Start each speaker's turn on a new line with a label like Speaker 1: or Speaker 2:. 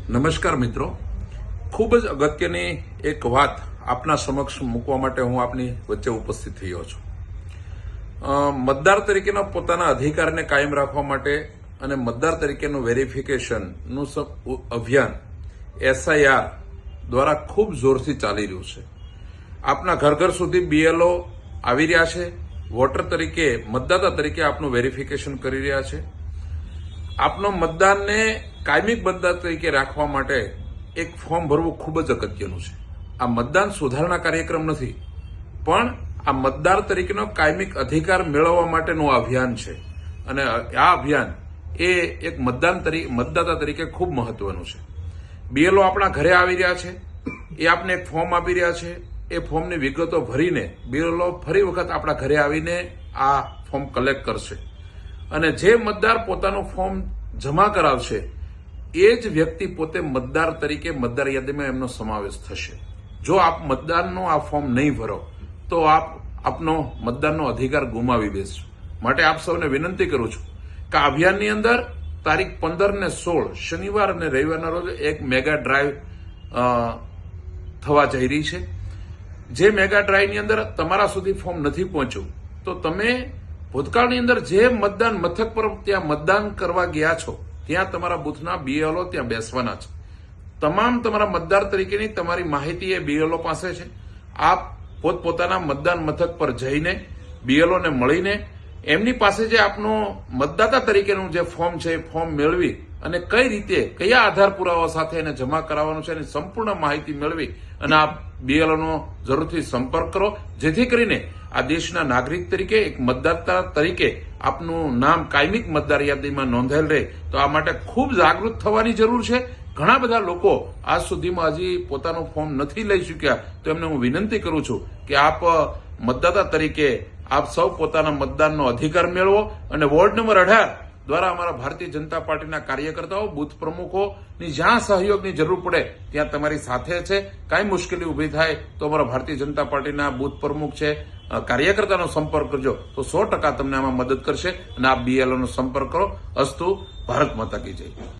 Speaker 1: નમસ્કાર મિત્રો, ખૂબ જ અગત્યની એક વાત આપના સમક્ષ મૂકવા માટે હું આપની વચ્ચે ઉપસ્થિત થયો છું. મતદાર તરીકેના પોતાના અધિકારને કાયમ રાખવા માટે અને મતદાર તરીકેનું વેરિફિકેશનનું અભિયાન SIR દ્વારા ખૂબ જોરથી ચાલી રહ્યું છે. આપના ઘર ઘર સુધી BLO આવી રહ્યા છે. વોટર તરીકે, મતદાતા તરીકે આપનું વેરિફિકેશન કરી રહ્યા છે. આપનો મતદાનને કાયમી મતદાર તરીકે રાખવા માટે એક ફોર્મ ભરવું ખૂબ જ અગત્યનું છે. આ મતદાન સુધારણા કાર્યક્રમ નથી, પણ આ મતદાર તરીકેનો કાયમી અધિકાર મેળવવા માટેનું અભિયાન છે. અને આ અભિયાન એ એક મતદાતા તરીકે ખૂબ મહત્વનું છે. BLO આપણા ઘરે આવી રહ્યા છે. એ આપને એક ફોર્મ આપી રહ્યા છે. એ ફોર્મની વિગતો ભરીને BLO ફરી વખત આપણા ઘરે આવીને આ ફોર્મ કલેક્ટ કરશે. અને જે મતદાર પોતાનું ફોર્મ જમા કરાવશે એ જ વ્યક્તિ પોતે મતદાર તરીકે મતદાર યાદીમાં એમનો સમાવેશ થશે. જો આપ મતદાનનું આ ફોર્મ નહીં ભરો તો આપનો મતદાનનો અધિકાર ગુમાવી બેસશો. માટે આપ સૌને વિનંતી કરું છું કે આ અભિયાનની અંદર તારીખ 15 ને 16 શનિવાર અને રવિવારના રોજ એક મેગા ડ્રાઈવ થવા જઈ રહી છે. જે મેગા ડ્રાઈવની અંદર તમારા સુધી ફોર્મ નથી પહોંચ્યું તો તમે ભૂતકાળની અંદર જે મતદાન મથક પર ત્યાં મતદાન કરવા ગયા છો ત્યાં તમારા બૂથના BLO ત્યાં બેસવાના છે. તમામ તમારા મતદાર તરીકેની તમારી માહિતી એ BLO પાસે છે. આપ પોતપોતાના મતદાન મથક પર જઈને BLO ને મળીને એમની પાસે જે આપનું મતદાતા તરીકેનું જે ફોર્મ છે એ ફોર્મ મેળવી અને કઈ રીતે કયા આધાર પુરાવા સાથે એને જમા કરાવવાનું છે એની સંપૂર્ણ માહિતી મેળવી અને આપ BLO નો જરૂરથી સંપર્ક કરો, જેથી કરીને આ દેશના નાગરિક તરીકે એક મતદાતા તરીકે આપનું નામ કાયમી મતદાર યાદીમાં નોંધાયેલ રહે. તો આ માટે ખૂબ જાગૃત થવાની જરૂર છે. ઘણા બધા લોકો આજ સુધીમાં હજી પોતાનું ફોર્મ નથી લઈ શક્યા, તો એમને હું વિનંતી કરું છું કે આપ મતદાતા તરીકે આપ સૌ પોતાના મતદાનનો અધિકાર મેળવો. અને વોર્ડ નંબર 18 દ્વારા અમારા ભારતીય જનતા પાર્ટીના કાર્યકર્તાઓ, બૂથ પ્રમુખોની જ્યાં સહયોગની જરૂર પડે ત્યાં તમારી સાથે છે. કાંઈ મુશ્કેલી ઉભી થાય તો અમારા ભારતીય જનતા પાર્ટીના બૂથ પ્રમુખ છે, કાર્યકર્તાનો સંપર્ક કરજો તો 100% તમને આમાં મદદ કરશે. અને આપ BLO નો સંપર્ક કરો. અસ્તુ. ભારત માતા કી જય.